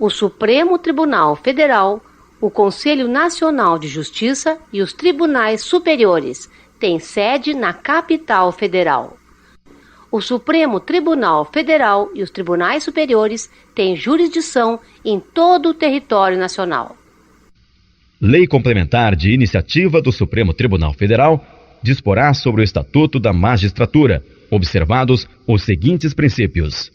o Supremo Tribunal Federal, o Conselho Nacional de Justiça e os tribunais superiores têm sede na capital federal. O Supremo Tribunal Federal e os tribunais superiores têm jurisdição em todo o território nacional. Lei complementar de iniciativa do Supremo Tribunal Federal disporá sobre o Estatuto da Magistratura, observados os seguintes princípios: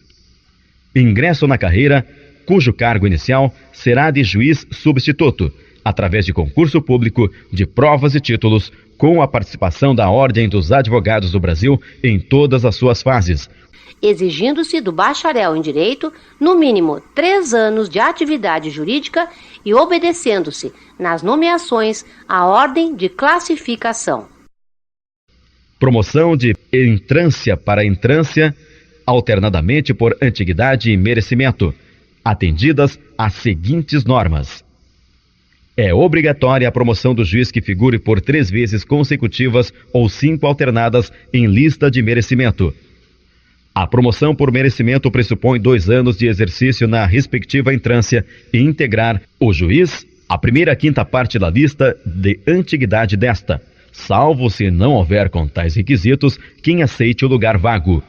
ingresso na carreira, cujo cargo inicial será de juiz substituto, através de concurso público de provas e títulos, com a participação da Ordem dos Advogados do Brasil em todas as suas fases, exigindo-se do bacharel em Direito, no mínimo 3 anos de atividade jurídica e obedecendo-se, nas nomeações, à ordem de classificação. Promoção de entrância para entrância, alternadamente por antiguidade e merecimento, atendidas as seguintes normas. É obrigatória a promoção do juiz que figure por 3 vezes consecutivas ou 5 alternadas em lista de merecimento. A promoção por merecimento pressupõe 2 anos de exercício na respectiva entrância e integrar o juiz a primeira a quinta parte da lista de antiguidade desta, salvo se não houver com tais requisitos quem aceite o lugar vago.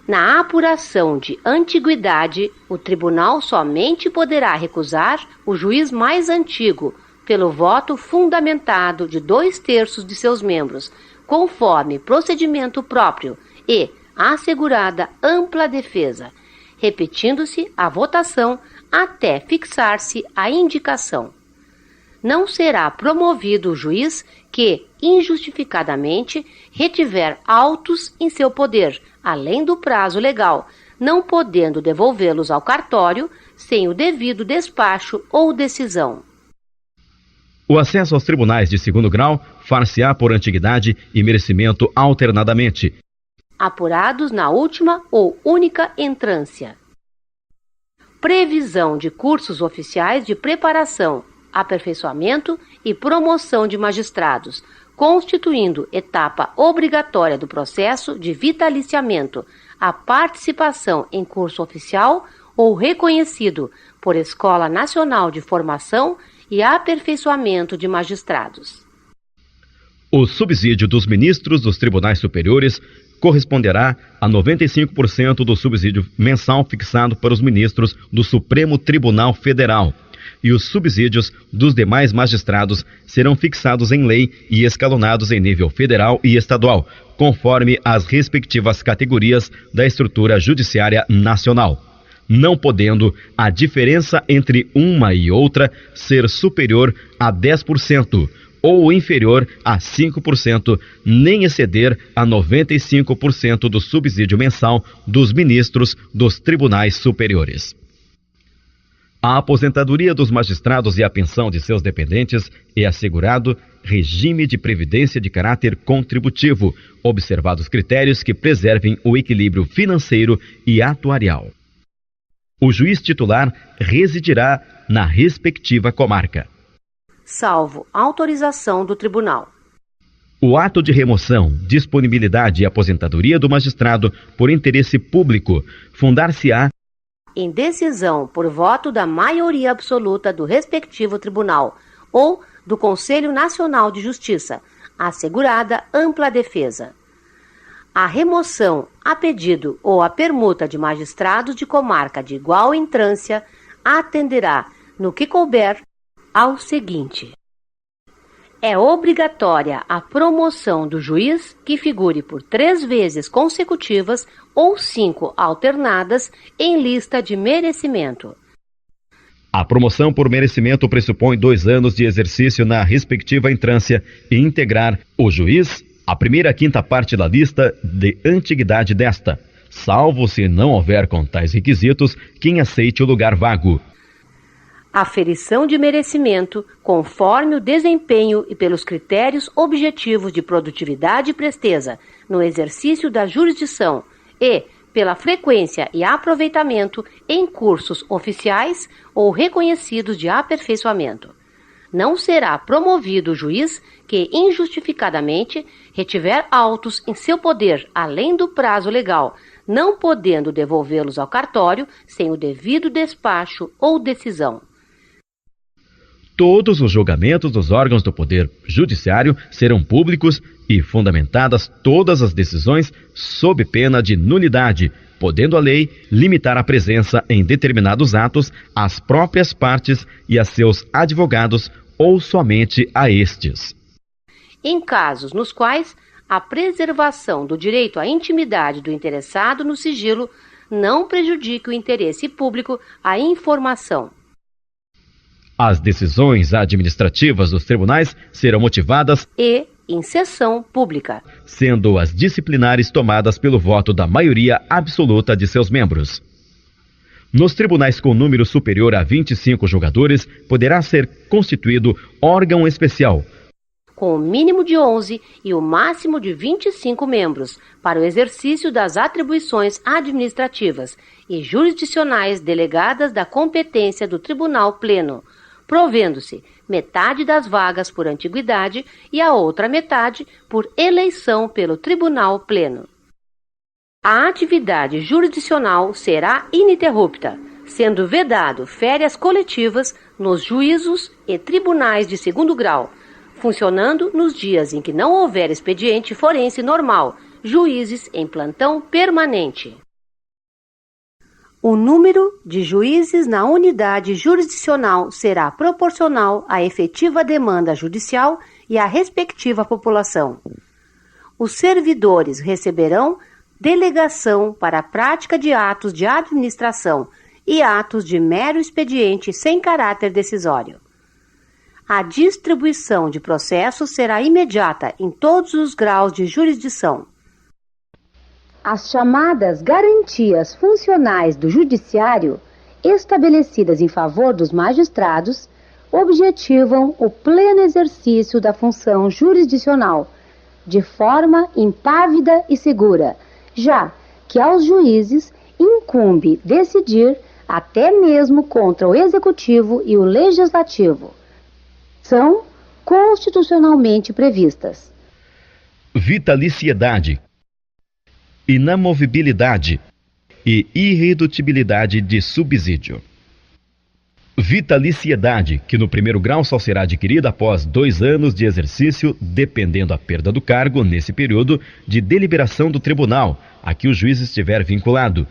Na apuração de antiguidade, o tribunal somente poderá recusar o juiz mais antigo, pelo voto fundamentado de 2/3 de seus membros, conforme procedimento próprio e assegurada ampla defesa, repetindo-se a votação até fixar-se a indicação. Não será promovido o juiz que, injustificadamente, retiver autos em seu poder, além do prazo legal, não podendo devolvê-los ao cartório sem o devido despacho ou decisão. O acesso aos tribunais de segundo grau far-se-á por antiguidade e merecimento alternadamente, apurados na última ou única entrância. Previsão de cursos oficiais de preparação, aperfeiçoamento e promoção de magistrados, constituindo etapa obrigatória do processo de vitaliciamento, a participação em curso oficial ou reconhecido por Escola Nacional de Formação e Aperfeiçoamento de Magistrados. O subsídio dos ministros dos tribunais superiores corresponderá a 95% do subsídio mensal fixado para os ministros do Supremo Tribunal Federal, e os subsídios dos demais magistrados serão fixados em lei e escalonados em nível federal e estadual, conforme as respectivas categorias da estrutura judiciária nacional, não podendo a diferença entre uma e outra ser superior a 10%, ou inferior a 5%, nem exceder a 95% do subsídio mensal dos ministros dos tribunais superiores. A aposentadoria dos magistrados e a pensão de seus dependentes é assegurado regime de previdência de caráter contributivo, observados critérios que preservem o equilíbrio financeiro e atuarial. O juiz titular residirá na respectiva comarca, salvo autorização do tribunal. O ato de remoção, disponibilidade e aposentadoria do magistrado por interesse público fundar-se-á em decisão por voto da maioria absoluta do respectivo tribunal ou do Conselho Nacional de Justiça, assegurada ampla defesa. A remoção a pedido ou a permuta de magistrados de comarca de igual entrância atenderá, no que couber, ao seguinte: é obrigatória a promoção do juiz que figure por 3 vezes consecutivas ou 5 alternadas em lista de merecimento. A promoção por merecimento pressupõe 2 anos de exercício na respectiva entrância e integrar o juiz a primeira a quinta parte da lista de antiguidade desta, salvo se não houver com tais requisitos quem aceite o lugar vago. Aferição de merecimento, conforme o desempenho e pelos critérios objetivos de produtividade e presteza no exercício da jurisdição e pela frequência e aproveitamento em cursos oficiais ou reconhecidos de aperfeiçoamento. Não será promovido o juiz que injustificadamente retiver autos em seu poder além do prazo legal, não podendo devolvê-los ao cartório sem o devido despacho ou decisão. Todos os julgamentos dos órgãos do Poder Judiciário serão públicos e fundamentadas todas as decisões sob pena de nulidade, podendo a lei limitar a presença em determinados atos às próprias partes e a seus advogados ou somente a estes. Em casos nos quais a preservação do direito à intimidade do interessado no sigilo não prejudique o interesse público à informação. As decisões administrativas dos tribunais serão motivadas e em sessão pública, sendo as disciplinares tomadas pelo voto da maioria absoluta de seus membros. Nos tribunais com número superior a 25 julgadores, poderá ser constituído órgão especial, com o mínimo de 11 e o máximo de 25 membros, para o exercício das atribuições administrativas e jurisdicionais delegadas da competência do Tribunal Pleno, provendo-se metade das vagas por antiguidade e a outra metade por eleição pelo Tribunal Pleno. A atividade jurisdicional será ininterrupta, sendo vedado férias coletivas nos juízos e tribunais de segundo grau, funcionando nos dias em que não houver expediente forense normal, juízes em plantão permanente. O número de juízes na unidade jurisdicional será proporcional à efetiva demanda judicial e à respectiva população. Os servidores receberão delegação para a prática de atos de administração e atos de mero expediente sem caráter decisório. A distribuição de processos será imediata em todos os graus de jurisdição. As chamadas garantias funcionais do Judiciário, estabelecidas em favor dos magistrados, objetivam o pleno exercício da função jurisdicional, de forma impávida e segura, já que aos juízes incumbe decidir até mesmo contra o Executivo e o Legislativo. São constitucionalmente previstas: vitaliciedade, inamovibilidade e irredutibilidade de subsídio. Vitaliciedade, que no primeiro grau só será adquirida após 2 anos de exercício, dependendo a perda do cargo nesse período de deliberação do tribunal a que o juiz estiver vinculado,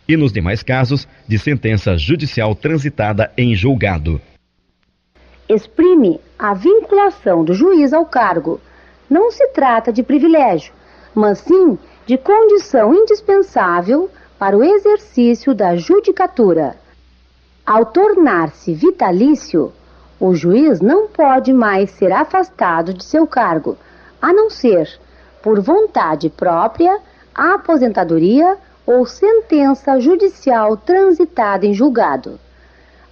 e nos demais casos de sentença judicial transitada em julgado. Exprime a vinculação do juiz ao cargo. Não se trata de privilégio, mas sim de condição indispensável para o exercício da judicatura. Ao tornar-se vitalício, o juiz não pode mais ser afastado de seu cargo, a não ser por vontade própria, aposentadoria ou sentença judicial transitada em julgado.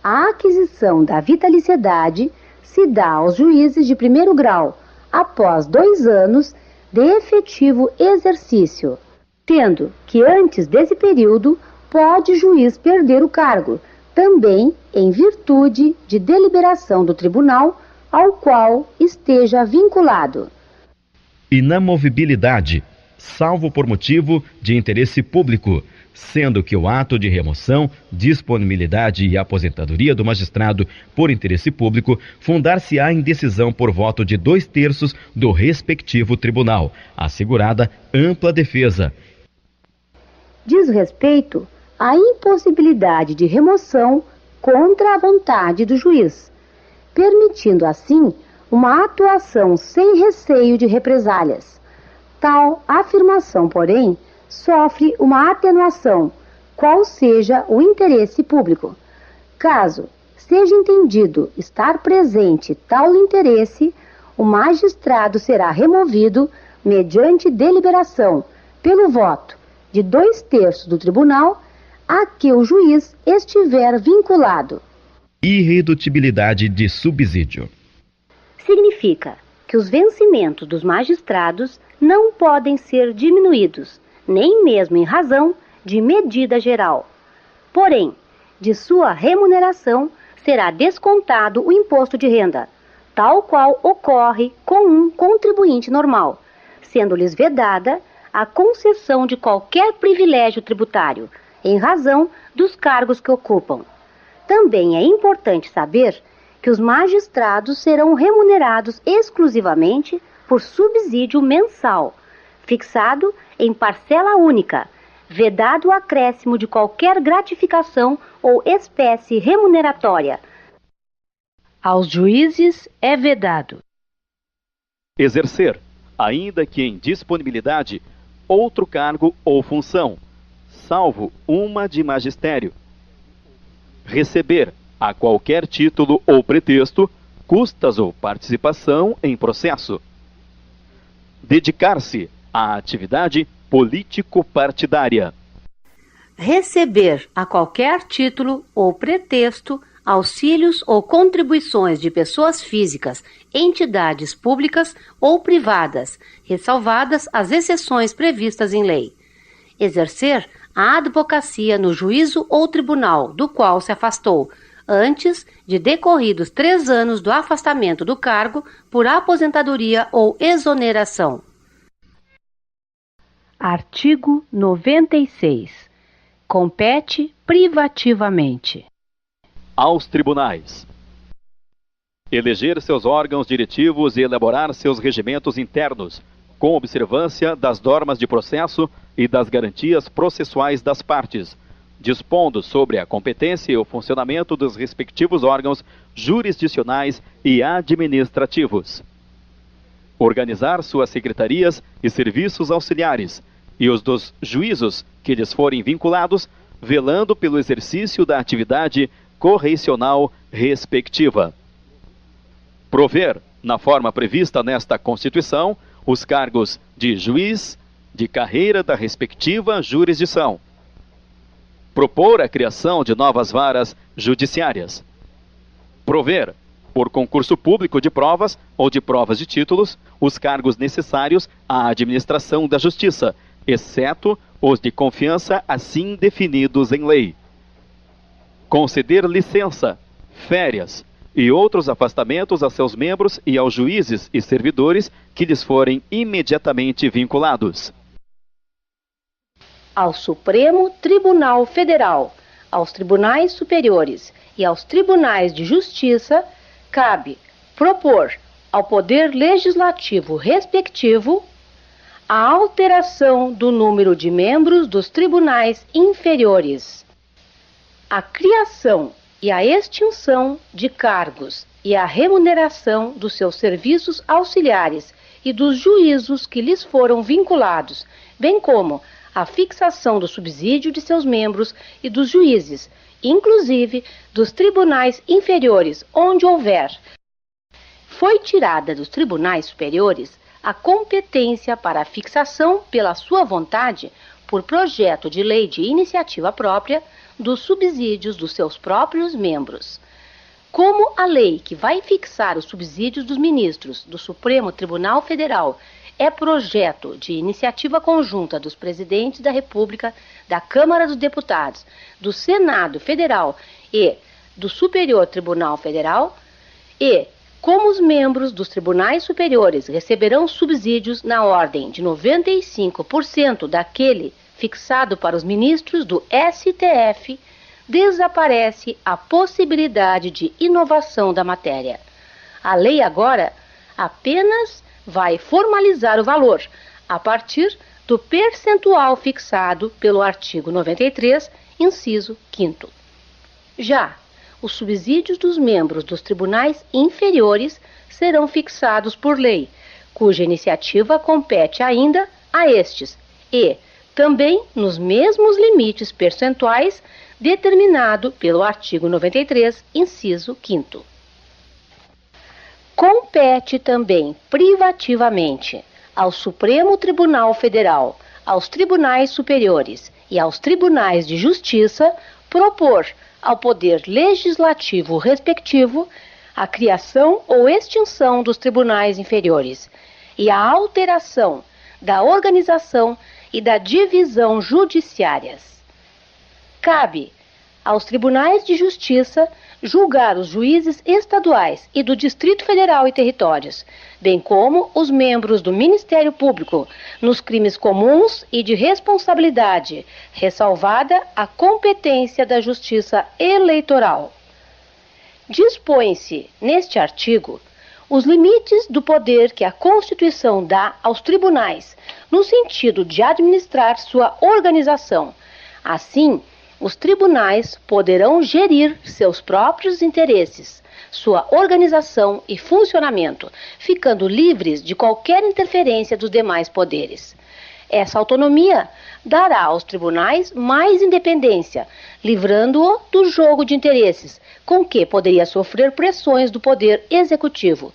A aquisição da vitaliciedade se dá aos juízes de primeiro grau após 2 anos de efetivo exercício, tendo que antes desse período pode o juiz perder o cargo, também em virtude de deliberação do tribunal ao qual esteja vinculado. Inamovibilidade, salvo por motivo de interesse público, sendo que o ato de remoção, disponibilidade e aposentadoria do magistrado por interesse público fundar-se-á em decisão por voto de 2/3 do respectivo tribunal, assegurada ampla defesa. Diz respeito à impossibilidade de remoção contra a vontade do juiz, permitindo assim uma atuação sem receio de represálias. Tal afirmação, porém, sofre uma atenuação, qual seja o interesse público. Caso seja entendido estar presente tal interesse, o magistrado será removido mediante deliberação, pelo voto de 2/3 do tribunal a que o juiz estiver vinculado. Irredutibilidade de subsídio. Significa que os vencimentos dos magistrados não podem ser diminuídos, nem mesmo em razão de medida geral. Porém, de sua remuneração será descontado o imposto de renda, tal qual ocorre com um contribuinte normal, sendo-lhes vedada a concessão de qualquer privilégio tributário, em razão dos cargos que ocupam. Também é importante saber que os magistrados serão remunerados exclusivamente por subsídio mensal, fixado em parcela única, vedado o acréscimo de qualquer gratificação ou espécie remuneratória. Aos juízes é vedado exercer, ainda que em disponibilidade, outro cargo ou função, salvo uma de magistério. Receber, a qualquer título ou pretexto, custas ou participação em processo. Dedicar-se à atividade político-partidária. Receber, a qualquer título ou pretexto, auxílios ou contribuições de pessoas físicas, entidades públicas ou privadas, ressalvadas as exceções previstas em lei. Exercer a advocacia no juízo ou tribunal do qual se afastou, antes de decorridos 3 anos do afastamento do cargo por aposentadoria ou exoneração. Artigo 96. Compete privativamente aos tribunais eleger seus órgãos diretivos e elaborar seus regimentos internos, com observância das normas de processo e das garantias processuais das partes, dispondo sobre a competência e o funcionamento dos respectivos órgãos jurisdicionais e administrativos. Organizar suas secretarias e serviços auxiliares, e os dos juízos que lhes forem vinculados, velando pelo exercício da atividade correicional respectiva. Prover, na forma prevista nesta Constituição, os cargos de juiz de carreira da respectiva jurisdição. Propor a criação de novas varas judiciárias. Prover, por concurso público de provas ou de provas de títulos, os cargos necessários à administração da justiça, exceto os de confiança assim definidos em lei. Conceder licença, férias e outros afastamentos a seus membros e aos juízes e servidores que lhes forem imediatamente vinculados. Ao Supremo Tribunal Federal, aos tribunais superiores e aos tribunais de justiça, cabe propor ao Poder Legislativo respectivo a alteração do número de membros dos tribunais inferiores, a criação e a extinção de cargos e a remuneração dos seus serviços auxiliares e dos juízos que lhes foram vinculados, bem como a fixação do subsídio de seus membros e dos juízes, inclusive dos tribunais inferiores, onde houver. Foi tirada dos tribunais superiores a competência para a fixação, pela sua vontade, por projeto de lei de iniciativa própria, dos subsídios dos seus próprios membros. Como a lei que vai fixar os subsídios dos ministros do Supremo Tribunal Federal é projeto de iniciativa conjunta dos presidentes da República, da Câmara dos Deputados, do Senado Federal e do Superior Tribunal Federal, e como os membros dos tribunais superiores receberão subsídios na ordem de 95% daquele fixado para os ministros do STF, desaparece a possibilidade de inovação da matéria. A lei agora apenas vai formalizar o valor a partir do percentual fixado pelo artigo 93, inciso 5º. Já os subsídios dos membros dos tribunais inferiores serão fixados por lei, cuja iniciativa compete ainda a estes e também nos mesmos limites percentuais determinado pelo artigo 93, inciso 5º. Compete também privativamente ao Supremo Tribunal Federal, aos tribunais superiores e aos tribunais de justiça propor ao Poder Legislativo respectivo a criação ou extinção dos tribunais inferiores e a alteração da organização e da divisão judiciárias. Cabe aos tribunais de justiça julgar os juízes estaduais e do Distrito Federal e territórios, bem como os membros do Ministério Público, nos crimes comuns e de responsabilidade, ressalvada a competência da Justiça Eleitoral. Dispõe-se, neste artigo, os limites do poder que a Constituição dá aos tribunais, no sentido de administrar sua organização. Assim, os tribunais poderão gerir seus próprios interesses, sua organização e funcionamento, ficando livres de qualquer interferência dos demais poderes. Essa autonomia dará aos tribunais mais independência, livrando-o do jogo de interesses, com que poderia sofrer pressões do poder executivo,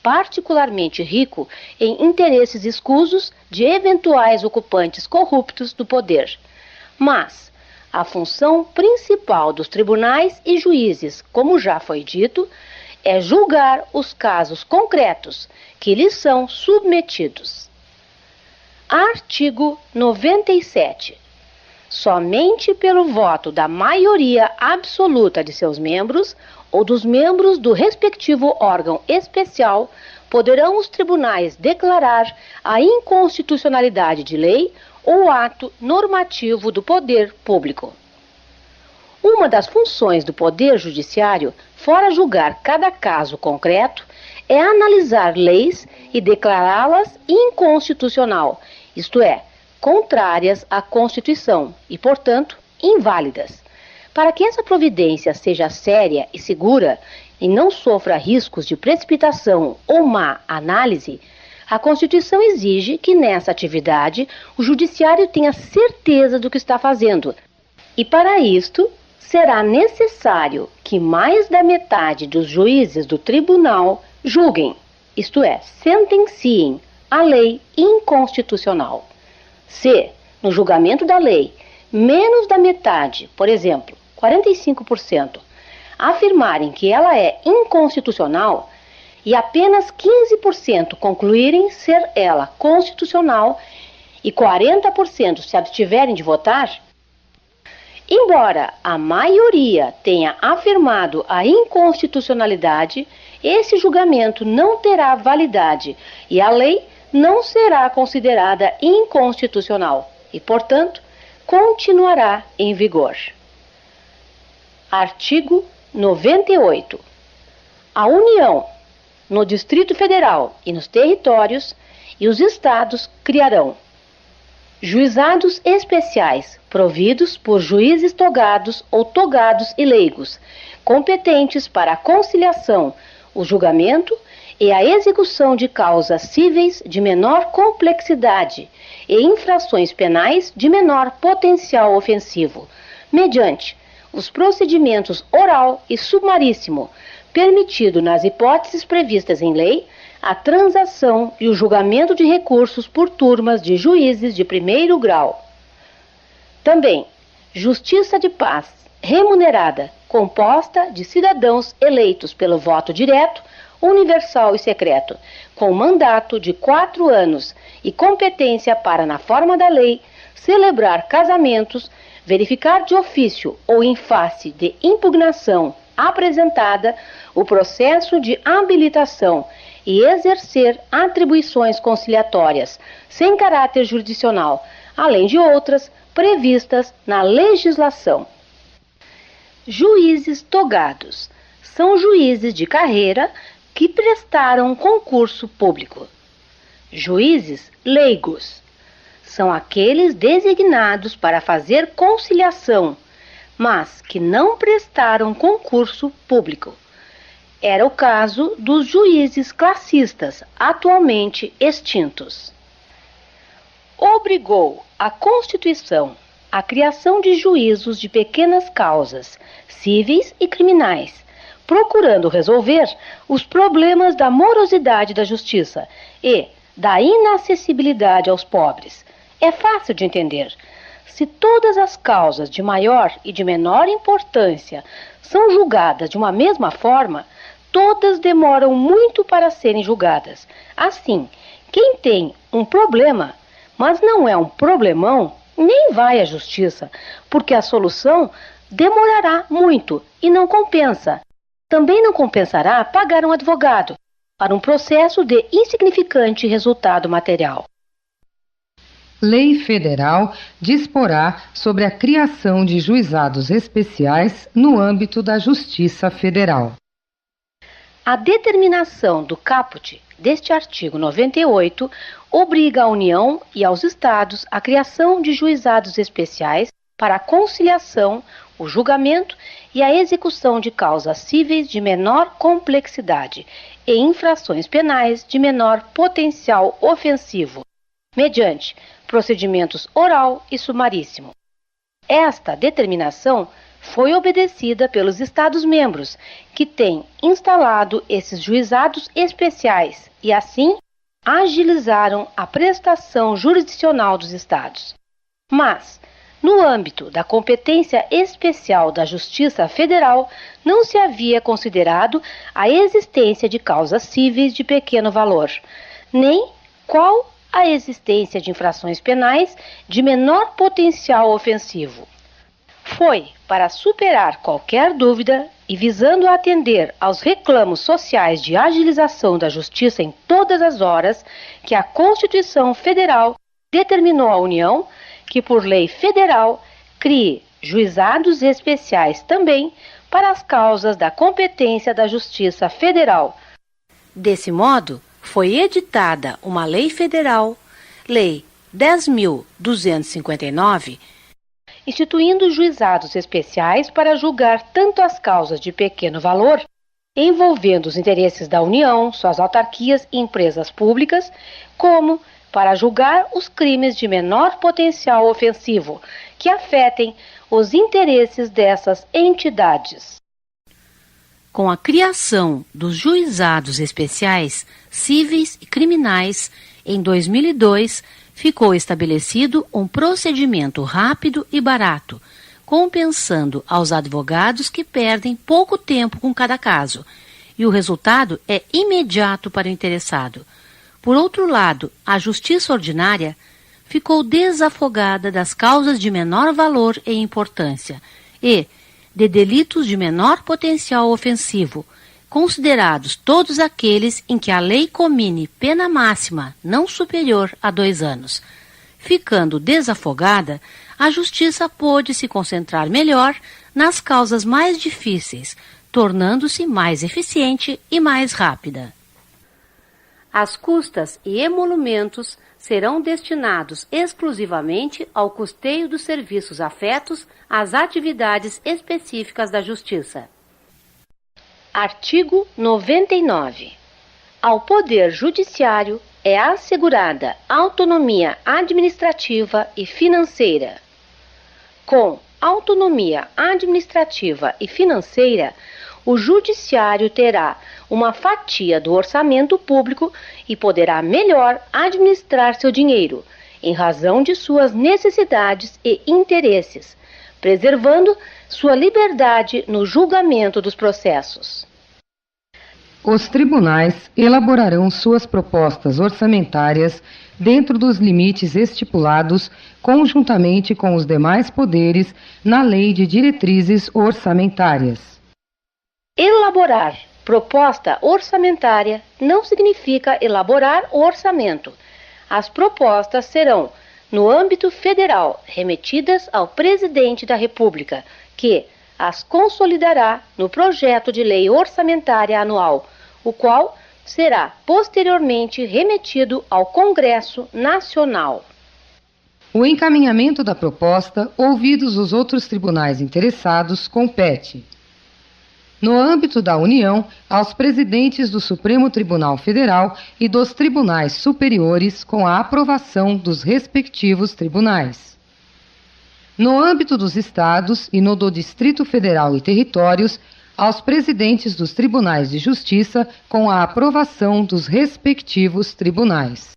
particularmente rico em interesses escusos de eventuais ocupantes corruptos do poder. Mas a função principal dos tribunais e juízes, como já foi dito, é julgar os casos concretos que lhes são submetidos. Artigo 97. Somente pelo voto da maioria absoluta de seus membros ou dos membros do respectivo órgão especial poderão os tribunais declarar a inconstitucionalidade de lei ou ato normativo do poder público. Uma das funções do Poder Judiciário, fora julgar cada caso concreto, é analisar leis e declará-las inconstitucional, isto é, contrárias à Constituição e, portanto, inválidas. Para que essa providência seja séria e segura e não sofra riscos de precipitação ou má análise, a Constituição exige que nessa atividade o Judiciário tenha certeza do que está fazendo. E para isto, será necessário que mais da metade dos juízes do tribunal julguem, isto é, sentenciem a lei inconstitucional. Se, no julgamento da lei, menos da metade, por exemplo, 45%, afirmarem que ela é inconstitucional e apenas 15% concluírem ser ela constitucional e 40% se abstiverem de votar, embora a maioria tenha afirmado a inconstitucionalidade, esse julgamento não terá validade e a lei não será considerada inconstitucional e, portanto, continuará em vigor. Artigo 98. A União, no Distrito Federal e nos territórios, e os estados criarão juizados especiais providos por juízes togados ou togados e leigos, competentes para a conciliação, o julgamento e a execução de causas cíveis de menor complexidade e infrações penais de menor potencial ofensivo, mediante os procedimentos oral e sumaríssimo, permitido nas hipóteses previstas em lei, a transação e o julgamento de recursos por turmas de juízes de primeiro grau. Também, justiça de paz, remunerada, composta de cidadãos eleitos pelo voto direto, universal e secreto, com mandato de 4 anos e competência para, na forma da lei, celebrar casamentos, verificar de ofício ou em face de impugnação apresentada o processo de habilitação e exercer atribuições conciliatórias sem caráter jurisdicional, além de outras previstas na legislação. Juízes togados são juízes de carreira que prestaram concurso público. Juízes leigos são aqueles designados para fazer conciliação, mas que não prestaram concurso público. Era o caso dos juízes classistas, atualmente extintos. Obrigou a Constituição a criação de juízos de pequenas causas, cíveis e criminais, procurando resolver os problemas da morosidade da justiça e da inacessibilidade aos pobres. É fácil de entender. Se todas as causas de maior e de menor importância são julgadas de uma mesma forma, todas demoram muito para serem julgadas. Assim, quem tem um problema, mas não é um problemão, nem vai à justiça, porque a solução demorará muito e não compensa, Também não compensará pagar um advogado para um processo de insignificante resultado material. Lei federal disporá sobre a criação de juizados especiais no âmbito da Justiça Federal. A determinação do caput deste artigo 98 obriga a União e aos Estados a criação de juizados especiais para a conciliação, o julgamento e a execução de causas cíveis de menor complexidade e infrações penais de menor potencial ofensivo, mediante procedimentos oral e sumaríssimo. Esta determinação foi obedecida pelos Estados-membros, que têm instalado esses juizados especiais e, assim, agilizaram a prestação jurisdicional dos Estados. Mas, no âmbito da competência especial da Justiça Federal, não se havia considerado a existência de causas cíveis de pequeno valor, nem qual a existência de infrações penais de menor potencial ofensivo. Foi para superar qualquer dúvida e visando atender aos reclamos sociais de agilização da justiça em todas as horas que a Constituição Federal determinou à União que, por lei federal, crie juizados especiais também para as causas da competência da Justiça Federal. Desse modo, foi editada uma lei federal, Lei 10.259, instituindo juizados especiais para julgar tanto as causas de pequeno valor, envolvendo os interesses da União, suas autarquias e empresas públicas, como para julgar os crimes de menor potencial ofensivo, que afetem os interesses dessas entidades. Com a criação dos juizados especiais cíveis e criminais, em 2002, ficou estabelecido um procedimento rápido e barato, compensando aos advogados que perdem pouco tempo com cada caso, e o resultado é imediato para o interessado. Por outro lado, a justiça ordinária ficou desafogada das causas de menor valor e importância e de delitos de menor potencial ofensivo, considerados todos aqueles em que a lei comine pena máxima não superior a 2 anos. Ficando desafogada, a justiça pôde se concentrar melhor nas causas mais difíceis, tornando-se mais eficiente e mais rápida. As custas e emolumentos serão destinados exclusivamente ao custeio dos serviços afetos às atividades específicas da Justiça. Artigo 99. Ao Poder Judiciário é assegurada autonomia administrativa e financeira. Com autonomia administrativa e financeira, o Judiciário terá uma fatia do orçamento público e poderá melhor administrar seu dinheiro, em razão de suas necessidades e interesses, preservando sua liberdade no julgamento dos processos. Os tribunais elaborarão suas propostas orçamentárias dentro dos limites estipulados conjuntamente com os demais poderes na Lei de Diretrizes Orçamentárias. Elaborar proposta orçamentária não significa elaborar o orçamento. As propostas serão, no âmbito federal, remetidas ao Presidente da República, que as consolidará no projeto de lei orçamentária anual, o qual será posteriormente remetido ao Congresso Nacional. O encaminhamento da proposta, ouvidos os outros tribunais interessados, compete, no âmbito da União, aos presidentes do Supremo Tribunal Federal e dos tribunais superiores com a aprovação dos respectivos tribunais. No âmbito dos estados e no do Distrito Federal e Territórios, aos presidentes dos tribunais de justiça com a aprovação dos respectivos tribunais.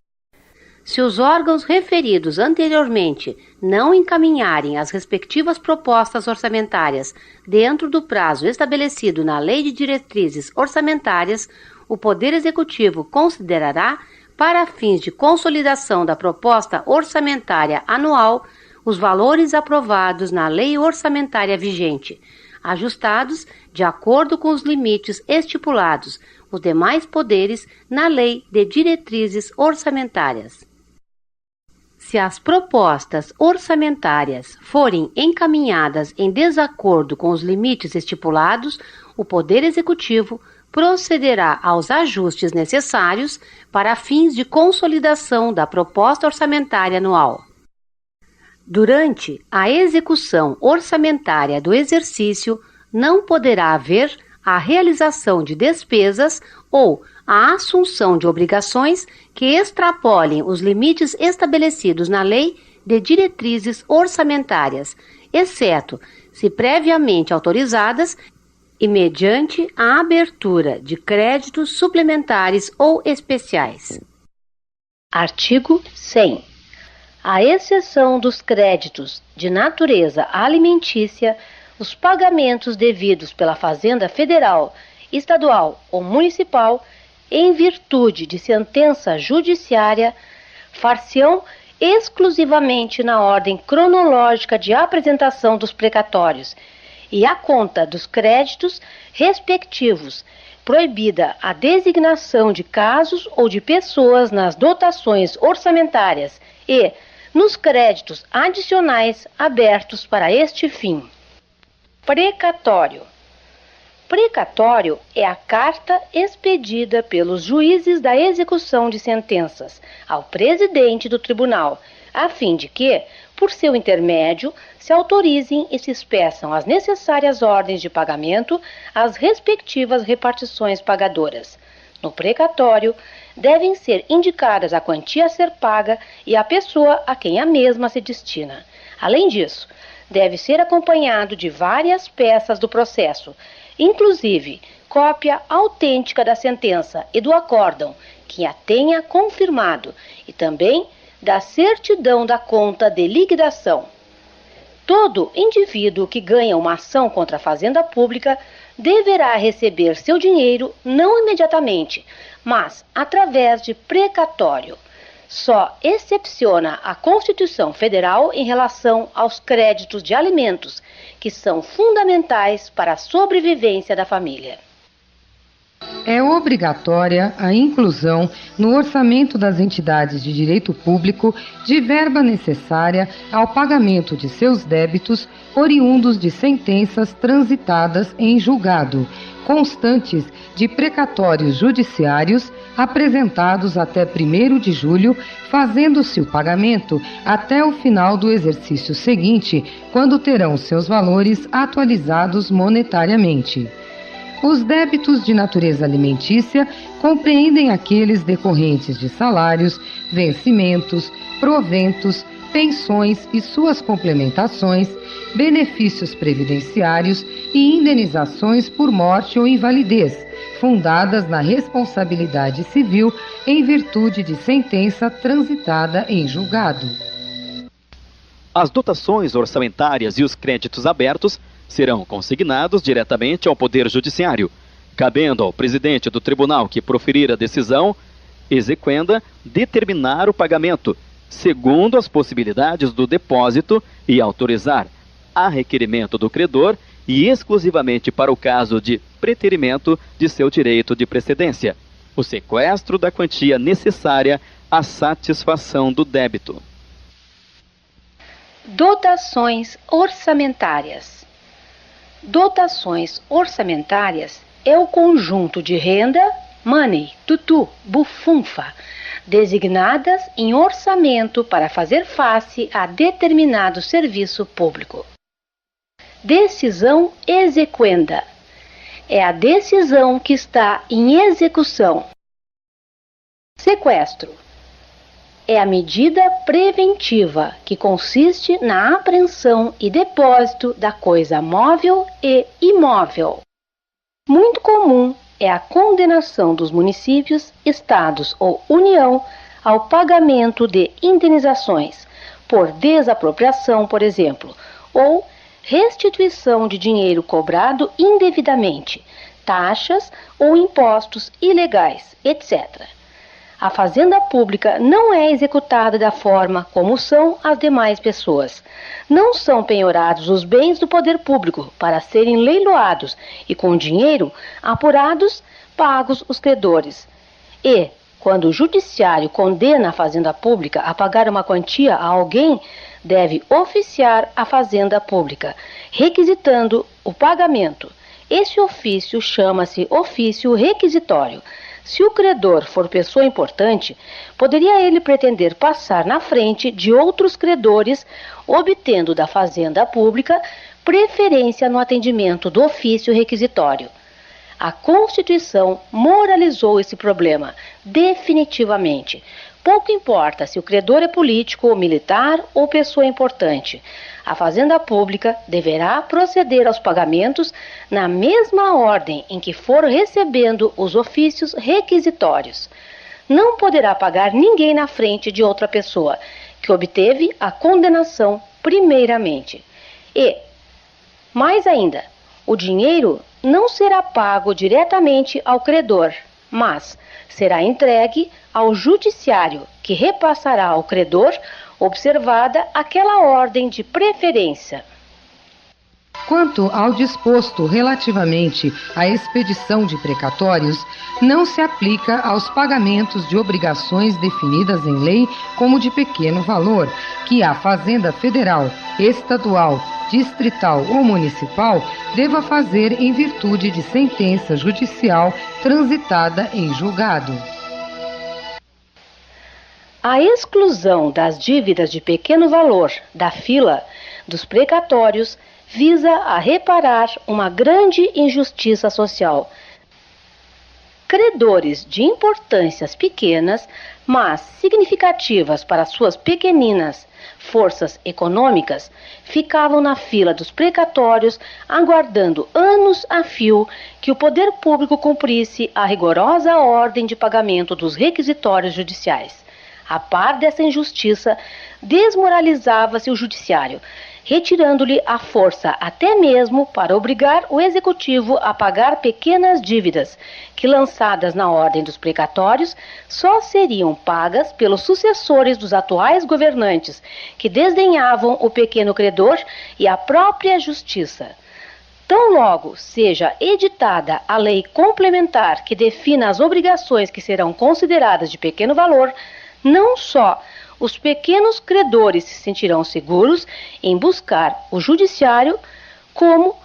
Se os órgãos referidos anteriormente não encaminharem as respectivas propostas orçamentárias dentro do prazo estabelecido na Lei de Diretrizes Orçamentárias, o Poder Executivo considerará, para fins de consolidação da proposta orçamentária anual, os valores aprovados na lei orçamentária vigente, ajustados de acordo com os limites estipulados, os demais poderes na Lei de Diretrizes Orçamentárias. Se as propostas orçamentárias forem encaminhadas em desacordo com os limites estipulados, o Poder Executivo procederá aos ajustes necessários para fins de consolidação da proposta orçamentária anual. Durante a execução orçamentária do exercício, não poderá haver a realização de despesas ou a assunção de obrigações que extrapolem os limites estabelecidos na Lei de Diretrizes Orçamentárias, exceto se previamente autorizadas e mediante a abertura de créditos suplementares ou especiais. Artigo 100. À exceção dos créditos de natureza alimentícia, os pagamentos devidos pela Fazenda Federal, Estadual ou Municipal, em virtude de sentença judiciária, far-se-ão exclusivamente na ordem cronológica de apresentação dos precatórios e à conta dos créditos respectivos, proibida a designação de casos ou de pessoas nas dotações orçamentárias e nos créditos adicionais abertos para este fim. Precatório. Precatório é a carta expedida pelos juízes da execução de sentenças ao presidente do tribunal, a fim de que, por seu intermédio, se autorizem e se expeçam as necessárias ordens de pagamento às respectivas repartições pagadoras. No precatório, devem ser indicadas a quantia a ser paga e a pessoa a quem a mesma se destina. Além disso, deve ser acompanhado de várias peças do processo, inclusive cópia autêntica da sentença e do acórdão, que a tenha confirmado, e também da certidão da conta de liquidação. Todo indivíduo que ganha uma ação contra a Fazenda Pública deverá receber seu dinheiro não imediatamente, mas através de precatório. Só excepciona a Constituição Federal em relação aos créditos de alimentos, que são fundamentais para a sobrevivência da família. É obrigatória a inclusão no orçamento das entidades de direito público de verba necessária ao pagamento de seus débitos oriundos de sentenças transitadas em julgado, constantes de precatórios judiciários apresentados até 1º de julho, fazendo-se o pagamento até o final do exercício seguinte, quando terão seus valores atualizados monetariamente. Os débitos de natureza alimentícia compreendem aqueles decorrentes de salários, vencimentos, proventos, pensões e suas complementações, benefícios previdenciários e indenizações por morte ou invalidez, fundadas na responsabilidade civil em virtude de sentença transitada em julgado. As dotações orçamentárias e os créditos abertos serão consignados diretamente ao Poder Judiciário, cabendo ao presidente do tribunal que proferir a decisão, exequenda, determinar o pagamento, segundo as possibilidades do depósito e autorizar, a requerimento do credor e exclusivamente para o caso de preterimento de seu direito de precedência, o sequestro da quantia necessária à satisfação do débito. Dotações orçamentárias. Dotações orçamentárias é o conjunto de renda, money, tutu, bufunfa, designadas em orçamento para fazer face a determinado serviço público. Decisão exequenda. É a decisão que está em execução. Sequestro. É a medida preventiva que consiste na apreensão e depósito da coisa móvel e imóvel. Muito comum é a condenação dos municípios, estados ou União ao pagamento de indenizações por desapropriação, por exemplo, ou restituição de dinheiro cobrado indevidamente, taxas ou impostos ilegais, etc. A fazenda pública não é executada da forma como são as demais pessoas. Não são penhorados os bens do poder público para serem leiloados e, com dinheiro apurados, pagos os credores. E, quando o judiciário condena a fazenda pública a pagar uma quantia a alguém, deve oficiar a fazenda pública, requisitando o pagamento. Esse ofício chama-se ofício requisitório. Se o credor for pessoa importante, poderia ele pretender passar na frente de outros credores, obtendo da fazenda pública preferência no atendimento do ofício requisitório. A Constituição moralizou esse problema definitivamente. Pouco importa se o credor é político ou militar ou pessoa importante. A fazenda pública deverá proceder aos pagamentos na mesma ordem em que for recebendo os ofícios requisitórios. Não poderá pagar ninguém na frente de outra pessoa que obteve a condenação primeiramente. E, mais ainda, o dinheiro não será pago diretamente ao credor, mas será entregue ao judiciário, que repassará ao credor, observada aquela ordem de preferência. Quanto ao disposto relativamente à expedição de precatórios, não se aplica aos pagamentos de obrigações definidas em lei como de pequeno valor, que a Fazenda Federal, Estadual, Distrital ou Municipal deva fazer em virtude de sentença judicial transitada em julgado. A exclusão das dívidas de pequeno valor da fila dos precatórios visa a reparar uma grande injustiça social. Credores de importâncias pequenas, mas significativas para suas pequeninas forças econômicas, ficavam na fila dos precatórios, aguardando anos a fio que o poder público cumprisse a rigorosa ordem de pagamento dos requisitórios judiciais. A par dessa injustiça, desmoralizava-se o judiciário, retirando-lhe a força até mesmo para obrigar o executivo a pagar pequenas dívidas, que, lançadas na ordem dos precatórios, só seriam pagas pelos sucessores dos atuais governantes, que desdenhavam o pequeno credor e a própria justiça. Tão logo seja editada a lei complementar que defina as obrigações que serão consideradas de pequeno valor, não só os pequenos credores se sentirão seguros em buscar o judiciário, como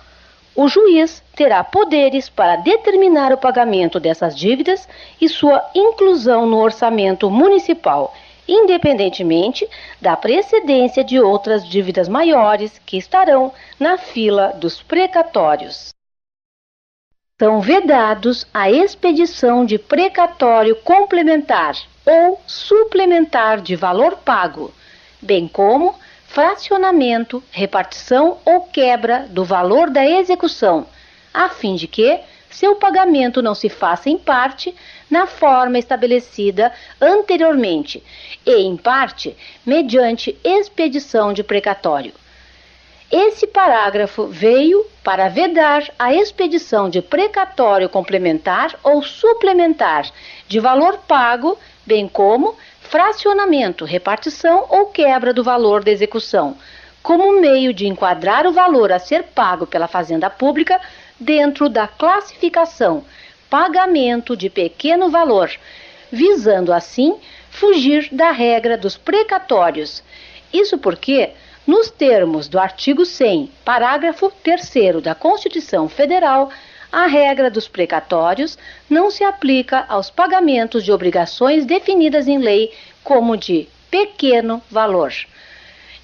o juiz terá poderes para determinar o pagamento dessas dívidas e sua inclusão no orçamento municipal, independentemente da precedência de outras dívidas maiores que estarão na fila dos precatórios. São vedados a expedição de precatório complementar ou suplementar de valor pago, bem como fracionamento, repartição ou quebra do valor da execução, a fim de que seu pagamento não se faça em parte na forma estabelecida anteriormente e, em parte, mediante expedição de precatório. Esse parágrafo veio para vedar a expedição de precatório complementar ou suplementar de valor pago, bem como fracionamento, repartição ou quebra do valor da execução, como meio de enquadrar o valor a ser pago pela Fazenda Pública dentro da classificação pagamento de pequeno valor, visando assim fugir da regra dos precatórios. Isso porque, nos termos do artigo 100, parágrafo 3º da Constituição Federal, a regra dos precatórios não se aplica aos pagamentos de obrigações definidas em lei como de pequeno valor.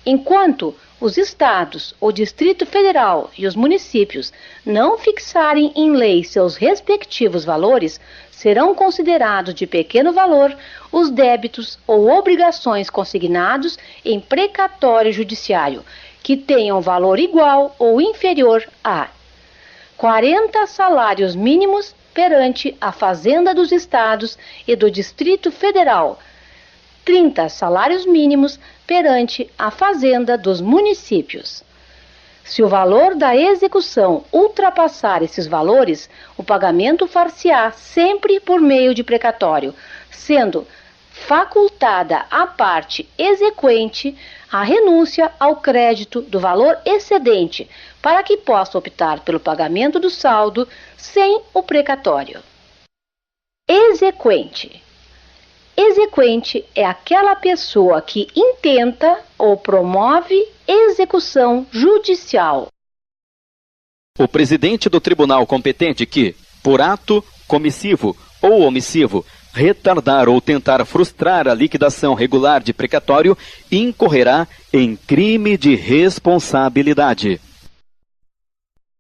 Enquanto os estados, o Distrito Federal e os municípios não fixarem em lei seus respectivos valores, serão considerados de pequeno valor os débitos ou obrigações consignados em precatório judiciário, que tenham valor igual ou inferior a 40 salários mínimos perante a Fazenda dos Estados e do Distrito Federal, 30 salários mínimos perante a Fazenda dos municípios. Se o valor da execução ultrapassar esses valores, o pagamento far-se-á sempre por meio de precatório, sendo facultada à parte exequente a renúncia ao crédito do valor excedente, para que possa optar pelo pagamento do saldo sem o precatório. Exequente. Exequente é aquela pessoa que intenta ou promove execução judicial. O presidente do tribunal competente que, por ato comissivo ou omissivo, retardar ou tentar frustrar a liquidação regular de precatório, incorrerá em crime de responsabilidade.